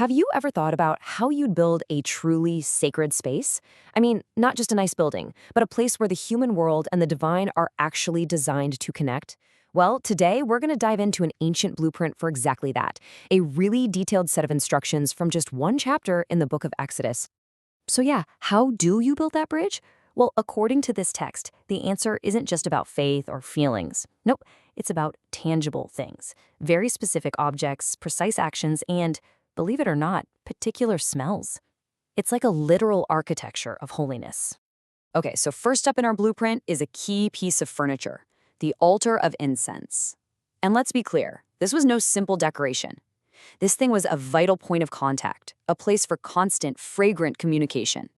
Have you ever thought about how you'd build a truly sacred space? I mean, not just a nice building, but a place where the human world and the divine are actually designed to connect? Well, today we're going to dive into an ancient blueprint for exactly that, a really detailed set of instructions from just one chapter in the book of Exodus. So yeah, how do you build that bridge? Well, according to this text, the answer isn't just about faith or feelings. Nope, it's about tangible things, very specific objects, precise actions, and, believe it or not, particular smells. It's like a literal architecture of holiness. Okay, so first up in our blueprint is a key piece of furniture, the altar of incense. And let's be clear, this was no simple decoration. This thing was a vital point of contact, a place for constant, fragrant communication.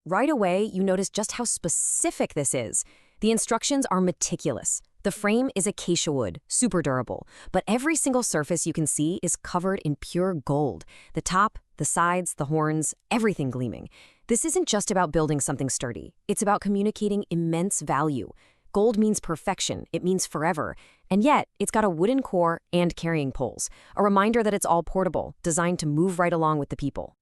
Right away, you notice just how specific this is. The instructions are meticulous. The frame is acacia wood, super durable, but every single surface you can see is covered in pure gold. The top, the sides, the horns, everything gleaming. This isn't just about building something sturdy. It's about communicating immense value. Gold means perfection, it means forever, and yet it's got a wooden core and carrying poles, a reminder that it's all portable, designed to move right along with the people.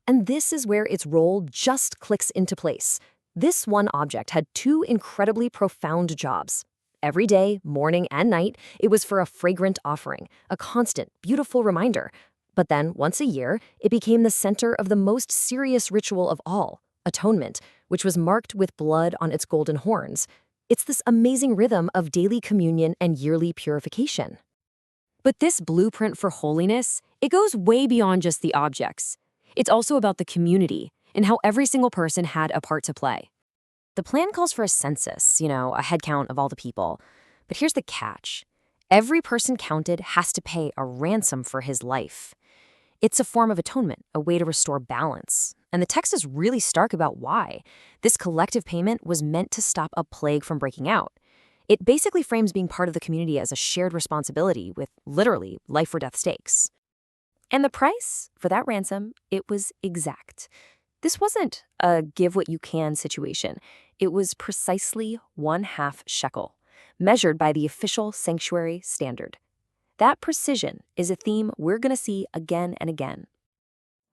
And this is where its role just clicks into place. This one object had two incredibly profound jobs. Every day, morning and night, it was for a fragrant offering, a constant, beautiful reminder. But then, once a year, it became the center of the most serious ritual of all, atonement, which was marked with blood on its golden horns. It's this amazing rhythm of daily communion and yearly purification. But this blueprint for holiness, it goes way beyond just the objects. It's also about the community and how every single person had a part to play. The plan calls for a census, a head count of all the people. But here's the catch. Every person counted has to pay a ransom for his life. It's a form of atonement, a way to restore balance. And the text is really stark about why. This collective payment was meant to stop a plague from breaking out. It basically frames being part of the community as a shared responsibility with literally life or death stakes. And the price for that ransom, it was exact. This wasn't a give what you can situation. It was precisely 1/2 shekel, measured by the official sanctuary standard. That precision is a theme we're going to see again and again.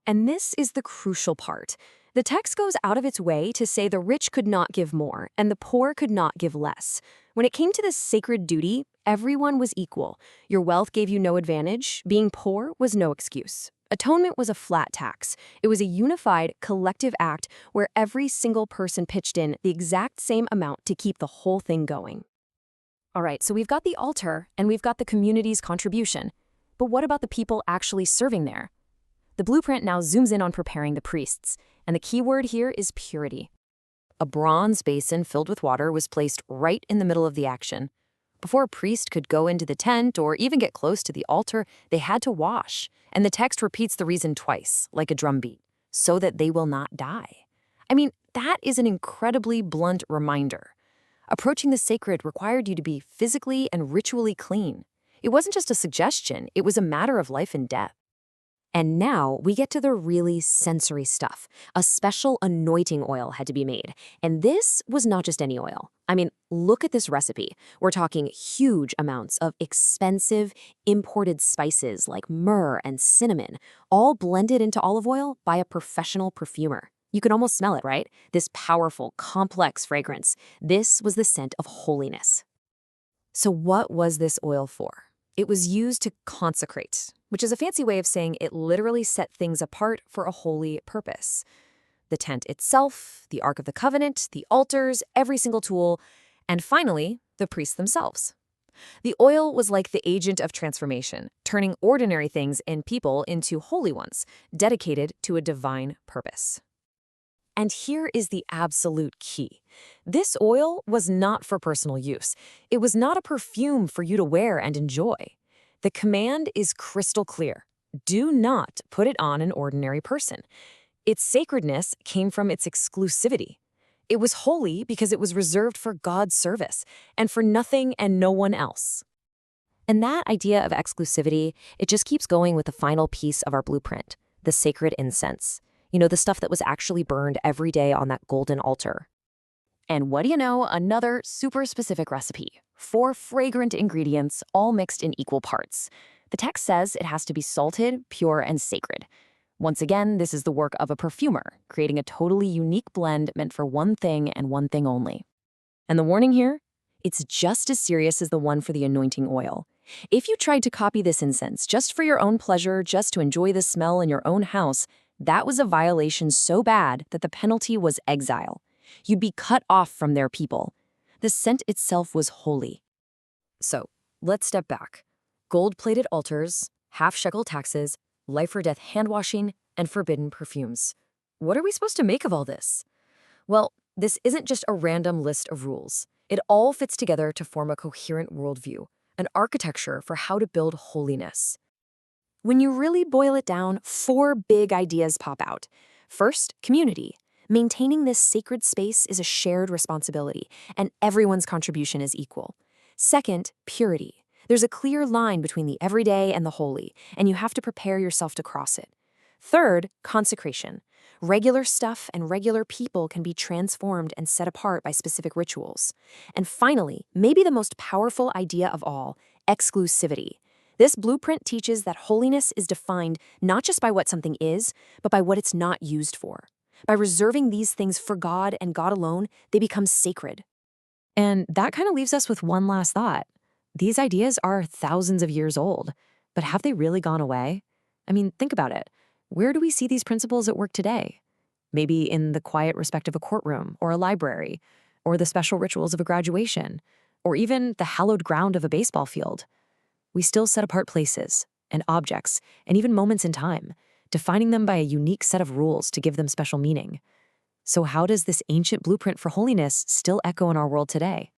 And this is the crucial part. The text goes out of its way to say the rich could not give more and the poor could not give less. When it came to this sacred duty, everyone was equal. Your wealth gave you no advantage. Being poor was no excuse. Atonement was a flat tax. It was a unified, collective act where every single person pitched in the exact same amount to keep the whole thing going. All right, so we've got the altar and we've got the community's contribution. But what about the people actually serving there? The blueprint now zooms in on preparing the priests, and the key word here is purity. A bronze basin filled with water was placed right in the middle of the action. Before a priest could go into the tent or even get close to the altar, they had to wash. And the text repeats the reason twice, like a drumbeat, so that they will not die. I mean, that is an incredibly blunt reminder. Approaching the sacred required you to be physically and ritually clean. It wasn't just a suggestion, it was a matter of life and death. And now we get to the really sensory stuff. A special anointing oil had to be made. And this was not just any oil. I mean, look at this recipe. We're talking huge amounts of expensive imported spices like myrrh and cinnamon, all blended into olive oil by a professional perfumer. You can almost smell it, right? This powerful, complex fragrance. This was the scent of holiness. So what was this oil for? It was used to consecrate, which is a fancy way of saying it literally set things apart for a holy purpose. The tent itself, the Ark of the Covenant, the altars, every single tool, and finally, the priests themselves. The oil was like the agent of transformation, turning ordinary things and people into holy ones, dedicated to a divine purpose. And here is the absolute key. This oil was not for personal use. It was not a perfume for you to wear and enjoy. The command is crystal clear. Do not put it on an ordinary person. Its sacredness came from its exclusivity. It was holy because it was reserved for God's service and for nothing and no one else. And that idea of exclusivity, it just keeps going with the final piece of our blueprint, the sacred incense. The stuff that was actually burned every day on that golden altar. And what do you know, another super specific recipe. 4 fragrant ingredients, all mixed in equal parts. The text says it has to be salted, pure, and sacred. Once again, this is the work of a perfumer, creating a totally unique blend meant for one thing and one thing only. And the warning here? It's just as serious as the one for the anointing oil. If you tried to copy this incense just for your own pleasure, just to enjoy the smell in your own house, that was a violation so bad that the penalty was exile. You'd be cut off from their people. The scent itself was holy. So, let's step back. Gold-plated altars, half-shekel taxes, life-or-death hand-washing, and forbidden perfumes. What are we supposed to make of all this? Well, this isn't just a random list of rules. It all fits together to form a coherent worldview, an architecture for how to build holiness. When you really boil it down, 4 big ideas pop out. First, community. Maintaining this sacred space is a shared responsibility, and everyone's contribution is equal. Second, purity. There's a clear line between the everyday and the holy, and you have to prepare yourself to cross it. Third, consecration. Regular stuff and regular people can be transformed and set apart by specific rituals. And finally, maybe the most powerful idea of all, exclusivity. This blueprint teaches that holiness is defined not just by what something is, but by what it's not used for. By reserving these things for God and God alone, they become sacred. And that kind of leaves us with one last thought. These ideas are thousands of years old, but have they really gone away? I mean, think about it. Where do we see these principles at work today? Maybe in the quiet respect of a courtroom or a library, or the special rituals of a graduation, or even the hallowed ground of a baseball field. We still set apart places and objects and even moments in time, defining them by a unique set of rules to give them special meaning. So how does this ancient blueprint for holiness still echo in our world today?